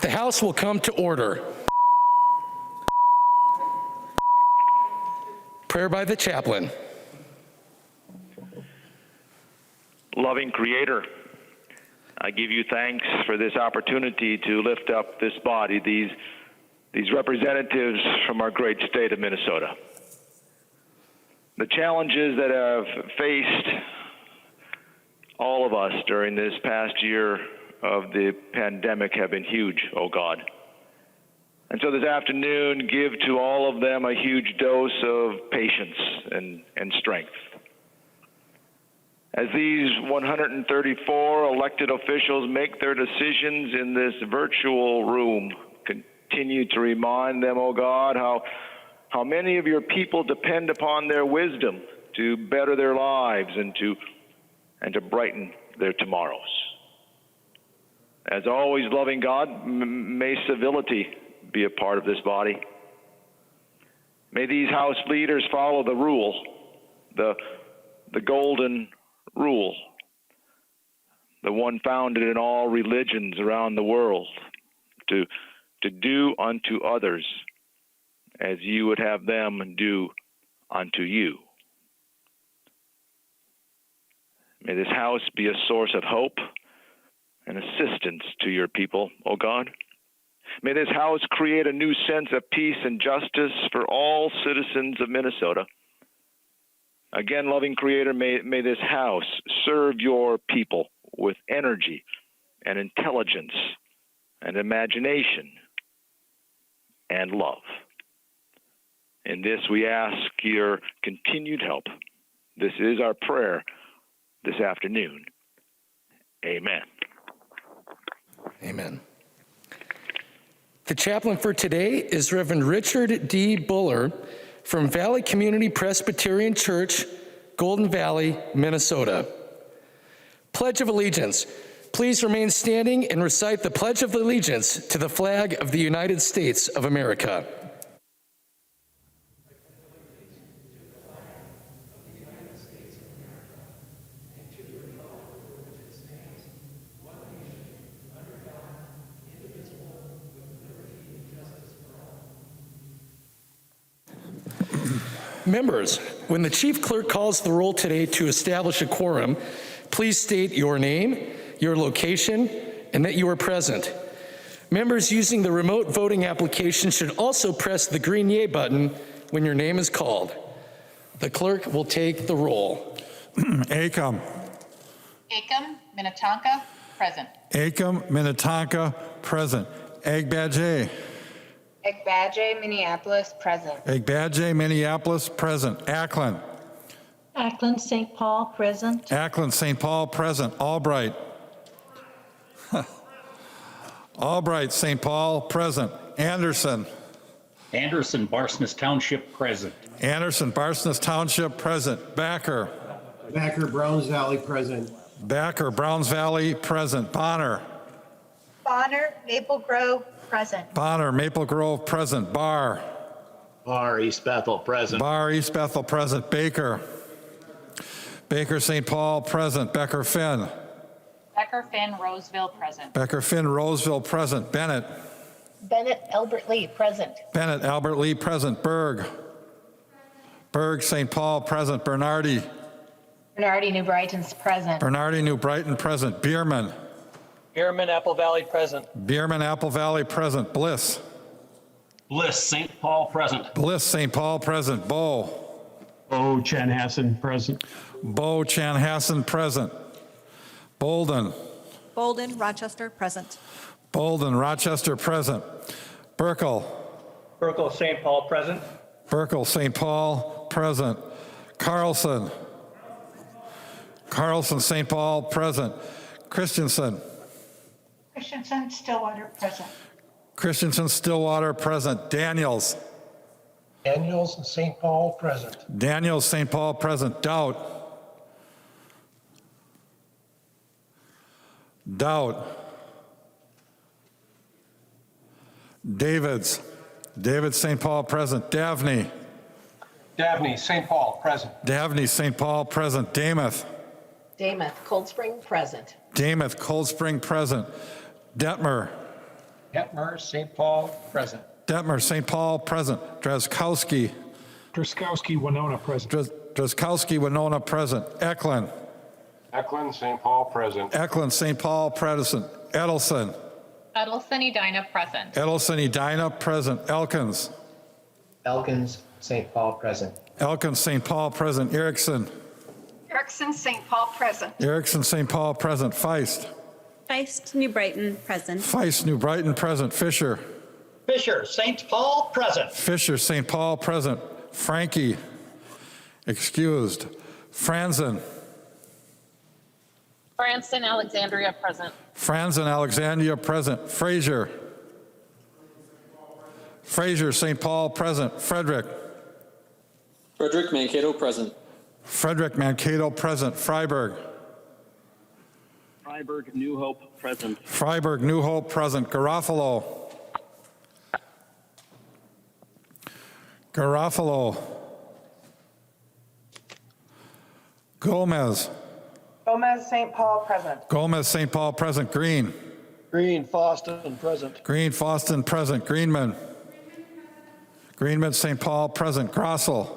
The House will come to order. Prayer by the chaplain. Loving Creator, I give you thanks for this opportunity to lift up this body, these representatives from our great state of Minnesota. The challenges that have faced all of us during this past year of the pandemic have been huge, oh God. And so this afternoon, give to all of them a huge dose of patience and strength. As these 134 elected officials make their decisions in this virtual room, continue to remind them, oh God, how many of your people depend upon their wisdom to better their lives and to brighten their tomorrows. As always, loving God, may civility be a part of this body. May these House leaders follow the rule, the golden rule, the one founded in all religions around the world, to do unto others as you would have them do unto you. May this House be a source of hope and assistance to your people, O God. May this House create a new sense of peace and justice for all citizens of Minnesota. Again, loving Creator, may this House serve your people with energy and intelligence and imagination and love. In this we ask your continued help. This is our prayer this afternoon. Amen. Amen. The chaplain for today is Reverend Richard D. Buller from Valley Community Presbyterian Church, Golden Valley, Minnesota. Pledge of Allegiance. Please remain standing and recite the Pledge of Allegiance to the flag of the United States of America. Members, when the chief clerk calls the roll today to establish a quorum, please state your name, your location, and that you are present. Members using the remote voting application should also press the green yay button when your name is called. The clerk will take the roll. Acom. Acom, Minnetonka, present. Acom, Minnetonka, present. Agbadge. Agbadge, Minneapolis, present. Agbadge, Minneapolis, present. Ackland. Ackland, St. Paul, present. Ackland, St. Paul, present. Albright. Albright, St. Paul, present. Anderson. Anderson, Barsness Township, present. Anderson, Barsness Township, present. Backer. Backer, Browns Valley, present. Backer, Browns Valley, present. Bonner. Bonner, Maple Grove, present. Bonner, Maple Grove, present. Barr. Barr, East Bethel, present. Barr, East Bethel, present. Baker. Baker, St. Paul, present. Becker, Finn. Becker, Finn, Roseville, present. Becker, Finn, Roseville, present. Bennett. Bennett, Albert Lee, present. Bennett, Albert Lee, present. Berg. Berg, St. Paul, present. Bernardi. Bernardi, New Brighton's present. Bernardi, New Brighton, present. Bierman. Bierman, Apple Valley, present. Bierman, Apple Valley, present. Bliss. Bliss, St. Paul, present. Bliss, St. Paul, present. Bow. Bo Chanhassen, present. Bow, Chanhassen, present. Bolden. Bolden, Rochester, present. Bolden, Rochester, present. Burkle. Burkle, St. Paul, present. Burkle, St. Paul, present. Carlson. Carlson, St. Paul, present. Christensen. Christensen, Stillwater, present. Christensen, Stillwater, present. Daniels. Daniels, St. Paul, present. Daniels, St. Paul, present. Doubt. Doubt. Davids. David, St. Paul, present. Davney. Dabney, St. Paul, present. Davney, St. Paul, present. Damath. Damath, Cold Spring, present. Damath, Cold Spring, present. Detmer. Detmer, St. Paul, present. Detmer, St. Paul, present. Drazkowski. Dreskowski, Winona, present. Drazkowski, Winona, present. Eklund. Eklund, St. Paul, present. Eklund, St. Paul, present. Edelson. Edelson Edina, present. Edelson, Edina, present. Elkins. Elkins, St. Paul, present. Elkins, St. Paul, present. Erickson. Erickson, St. Paul, present. Erickson, St. Paul, present. Feist. Feist, New Brighton, present. Feist, New Brighton, present. Fisher. Fisher, St. Paul, present. Fisher, St. Paul, present. Frankie, excused. Franzen. Branson Alexandria, present. Franzen, Alexandria, present. Frazier. Frazier, St. Paul, present. Frederick. Frederick Mankato, present. Frederick Mankato, present. Freiberg. Freiberg, New Hope, present. Freiberg, New Hope, present. Garofalo. Garofalo. Gomez. Gomez, St. Paul, present. Gomez, St. Paul, present. Green. Green, Foston, present. Green, Foston, present. Greenman. Greenman, St. Paul, present. Grossel.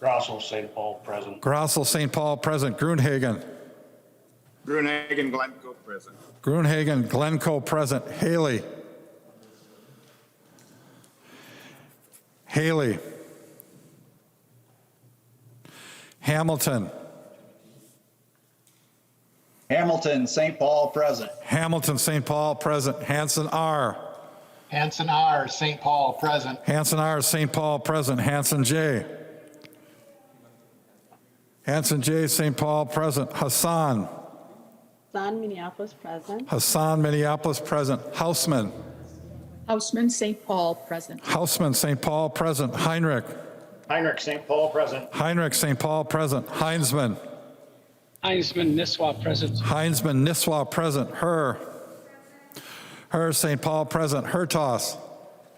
Grossel, St. Paul, present. Grossel, St. Paul, present. Gruenhagen. Gruenhagen, Glencoe, present. Gruenhagen, Glencoe, present. Haley. Haley. Hamilton. Hamilton, St. Paul, present. Hamilton, St. Paul, present. Hanson R. Hanson R., St. Paul, present. Hanson R, St. Paul, present. Hanson J. Hanson J, St. Paul, present. Hassan. Hassan, Minneapolis, present. Hassan, Minneapolis, present. Hausman. Hausman, St. Paul, present. Hausman, St. Paul, present. Heinrich. Heinrich, St. Paul, present. Heinrich, St. Paul, present. Heinzman. Heinzman, Nisswa, present. Heinzman, Nisswa, present. Her, St. Paul, present. Hertos.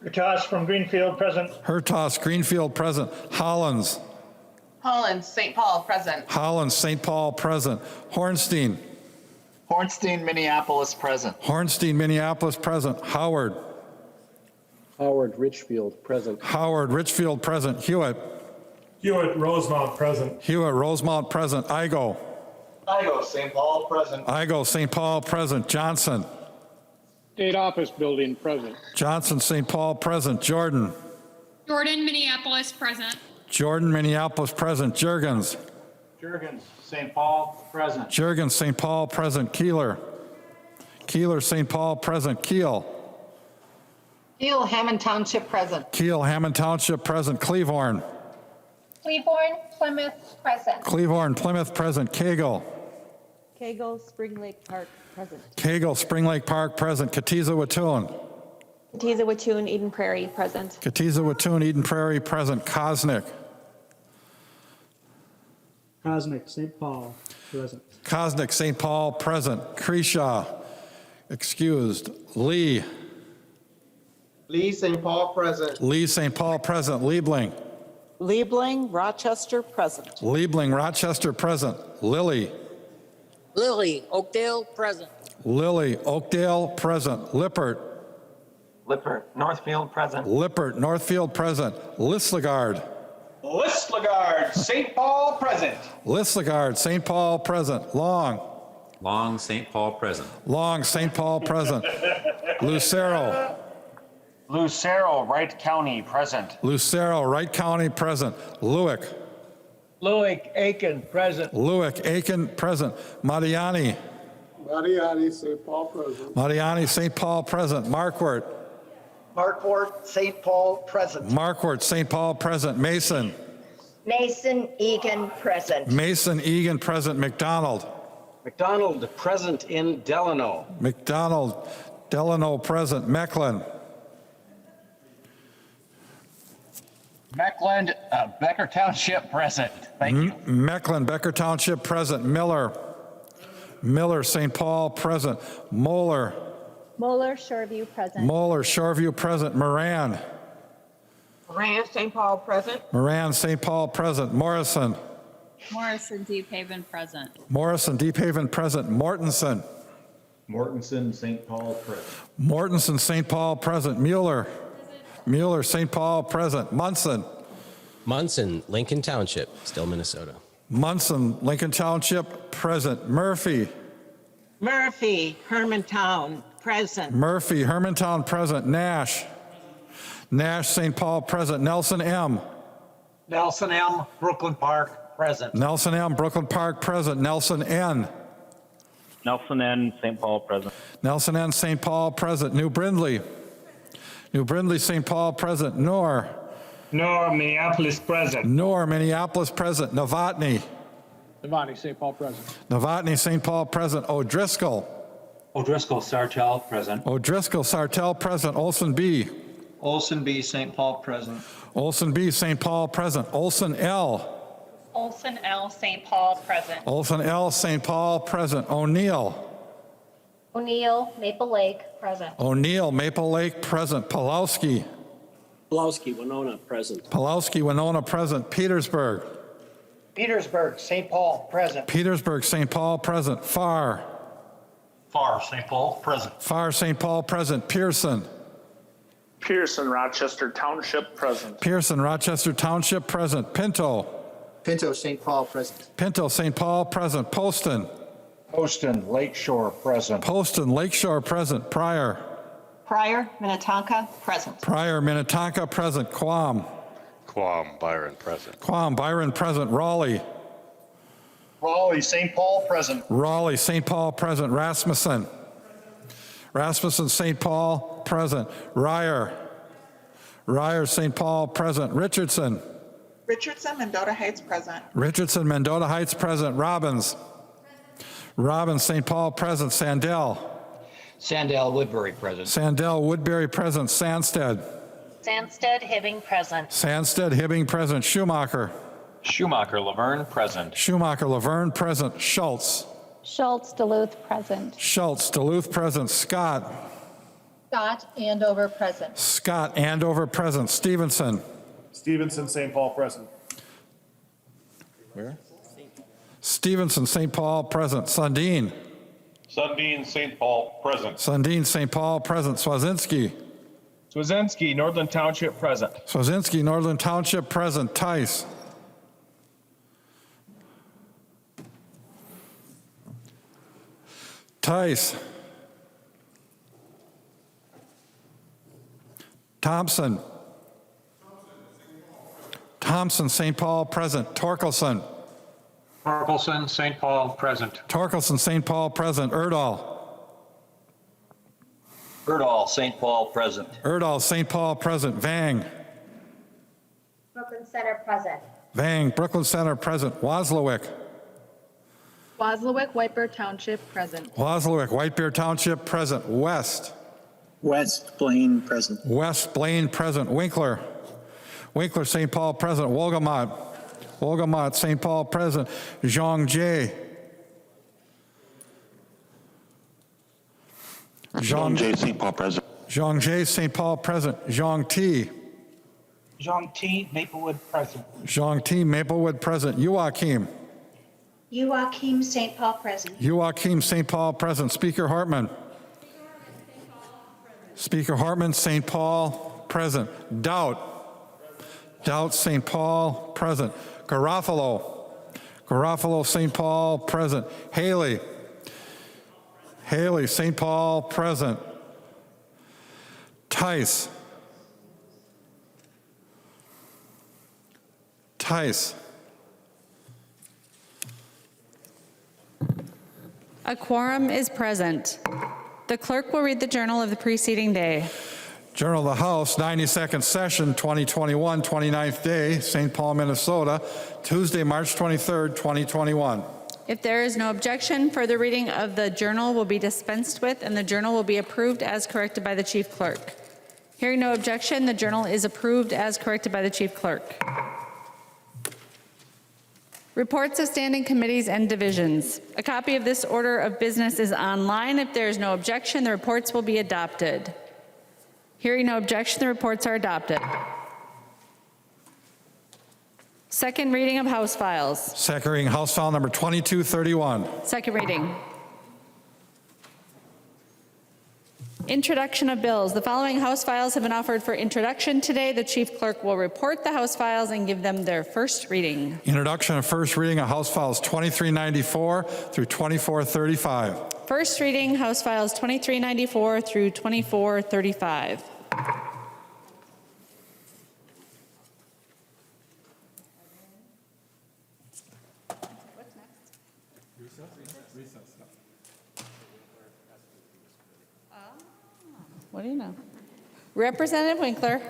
Kurtas from Greenfield, present. Hertos, Greenfield, present. Hollins. Hollins, St. Paul, present. Hollins, St. Paul, present. Hornstein. Hornstein, Minneapolis, present. Hornstein, Minneapolis, present. Howard. Howard Richfield, present. Howard, Richfield, present. Hewitt. Hewitt, Rosemount, present. Hewitt, Rosemount, present. Igo. Igo, St. Paul, present. Igo, St. Paul, present. Johnson. State Office Building, present. Johnson, St. Paul, present. Jordan. Jordan, Minneapolis, present. Jordan, Minneapolis, present. Jurgens. Jurgens, St. Paul, present. Jurgens, St. Paul, present. Keeler. Keeler, St. Paul, present. Keel. Keel, Hammond Township, present. Keel, Hammond Township, present. Cleveland. Cleburne, Plymouth, present. Cleveland, Plymouth, present. Cagle. Cagle, Spring Lake Park, present. Cagle, Spring Lake Park, present. Katiza-Wattoon. Katiza-Wattoon, Eden Prairie, present. Katiza-Wattoon, Eden Prairie, present. Kosnick. Kosnick, St. Paul, present. Kosnick, St. Paul, present. Creshaw, excused. Lee. Lee, St. Paul, present. Lee, St. Paul, present. Liebling. Liebling, Rochester, present. Liebling, Rochester, present. Lilly. Lily, Oakdale, present. Lilly, Oakdale, present. Lippert. Lippert, Northfield, present. Lippert, Northfield, present. Listlegard. Listlegard, St. Paul, present. Listlegard, St. Paul, present. Long. Long, St. Paul, present. Long, St. Paul, present. Lucero. Lucero, Wright County, present. Lucero, Wright County, present. Lewick. Lewick, Aiken, present. Lewick, Aiken, present. Mariani. Mariani, St. Paul, present. Mariani, St. Paul, present. Markwart. Markwart, St. Paul, present. Markwart, St. Paul, present. Mason. Mason, Egan, present. Mason, Egan, present. McDonald. McDonald, present in Delano. McDonald, Delano, present. Mecklen. Mecklen, Becker Township, present. Thank you. Mecklen, Becker Township, present. Miller. Miller, St. Paul, present. Moeller. Moeller, Shoreview, present. Moeller, Shoreview, present. Moran. Moran, St. Paul, present. Moran, St. Paul, present. Morrison. Morrison, Deep Haven, present. Morrison, Deep Haven, present. Mortensen. Mortensen, St. Paul, present. Mortensen, St. Paul, present. Mueller. Mueller, St. Paul, present. Munson. Munson, Lincoln Township, still Minnesota. Munson, Lincoln Township, present. Murphy. Murphy, Hermantown, present. Murphy, Hermantown, present. Nash. Nash, St. Paul, present. Nelson M. Nelson M., Brooklyn Park, present. Nelson M., Brooklyn Park, present. Nelson N. Nelson N., St. Paul, present. Nelson N., St. Paul, present. New Brindley. New Brindley, St. Paul, present. Noor. Nor, Minneapolis, present. Noor, Minneapolis, present. Novotny. Devani, St. Paul, present. Novotny, St. Paul, present. O'Driscoll. O'Driscoll, Sartell, present. O'Driscoll, Sartell, present. Olson B. Olson B. St. Paul, present. Olson B. St. Paul, present. Olson L. Olson L. St. Paul, present. Olson L. St. Paul, present. O'Neill. O'Neill, Maple Lake, present. O'Neill, Maple Lake, present. Pulowski. Pulowski, Winona, present. Pulowski, Winona, present. Petersburg. Petersburg, St. Paul, present. Petersburg, St. Paul, present. Farr. Farr, St. Paul, present. Farr, St. Paul, present. Pearson. Pearson, Rochester Township, present. Pearson, Rochester Township, present. Pinto. Pinto, St. Paul, present. Pinto, St. Paul, present. Poston. Poston, Lakeshore, present. Poston, Lakeshore, present. Pryor. Pryor, Minnetonka, present. Pryor, Minnetonka, present. Quam. Quam, Byron, present. Quam, Byron, present. Raleigh. Raleigh, St. Paul, present. Raleigh, St. Paul, present. Rasmussen. Rasmussen, St. Paul, present. Ryer. Ryer, St. Paul, present. Richardson. Richardson, Mendota Heights, present. Richardson, Mendota Heights, present. Robbins. Robbins, St. Paul, present. Sandell. Sandell, Woodbury, present. Sandell, Woodbury, present. Sandsted. Sandsted, Hibbing, present. Sandsted, Hibbing, present. Schumacher. Schumacher, Laverne, present. Schumacher, Laverne, present. Schultz. Schultz, Duluth, present. Schultz, Duluth, present. Scott. Scott, Andover, present. Scott, Andover, present. Stevenson. Stevenson, St. Paul, present. Where? Stevenson, St. Paul, present. Sundin. Sundin, St. Paul, present. Sundin, St. Paul, present. Swazinski. Swazinski, Northern Township, present. Swazinski, Northern Township, present. Tice. Tice. Thompson. Thompson, St. Paul, present. Torkelson. Torkelson, St. Paul, present. Torkelson, St. Paul, present. Erdahl. Erdahl, St. Paul, present. Erdahl, St. Paul, present. Vang. Brooklyn Center, present. Vang, Brooklyn Center, present. Waslowick. Waslowick, White Bear Township, present. Waslowick, White Bear Township, present. West. West Blaine, present. West, Blaine, present. Winkler. Winkler, St. Paul, present. Wolgamott. Wolgamott, St. Paul, present. Zhang Jie. John J. St. Paul, present. Zhang Jie, St. Paul, present. Zhang T. John T., Maplewood, present. Zhang T, Maplewood, present. Joachim. Joachim, St. Paul, present. Joachim, St. Paul, present. Speaker Hartman. Speaker Hartman, St. Paul, present. Doubt. Doubt, St. Paul, present. Garofalo. Garofalo, St. Paul, present. Haley. Haley, St. Paul, present. Tice. Tice. A quorum is present. The clerk will read the journal of the preceding day. Journal of the House, 92nd session, 2021, 29th day, St. Paul, Minnesota, Tuesday, March 23rd, 2021. If there is no objection, further reading of the journal will be dispensed with, and the journal will be approved as corrected by the chief clerk. Hearing no objection, the journal is approved as corrected by the chief clerk. Reports of standing committees and divisions. A copy of this order of business is online. If there is no objection, the reports will be adopted. Hearing no objection, the reports are adopted. Second reading of House files. Second reading, House File number 2231. Second reading. Introduction of bills. The following House files have been offered for introduction today. The Chief Clerk will report the House files and give them their first reading. Introduction and first reading of House Files 2394 through 2435. First reading, House Files 2394 through 2435. What do you know? Representative Winkler.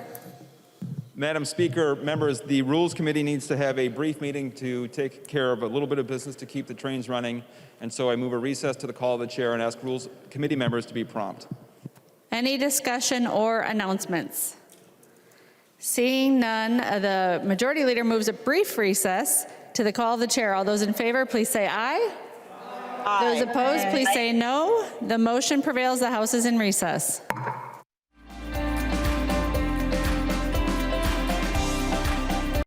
Madam Speaker, members, the Rules Committee needs to have a brief meeting to take care of a little bit of business to keep the trains running, and so I move a recess to the call of the chair and ask Rules Committee members to be prompt. Any discussion or announcements? Seeing none, the Majority Leader moves a brief recess to the call of the chair. All those in favor, please say aye. Aye. Those opposed, please say no. The motion prevails. The House is in recess.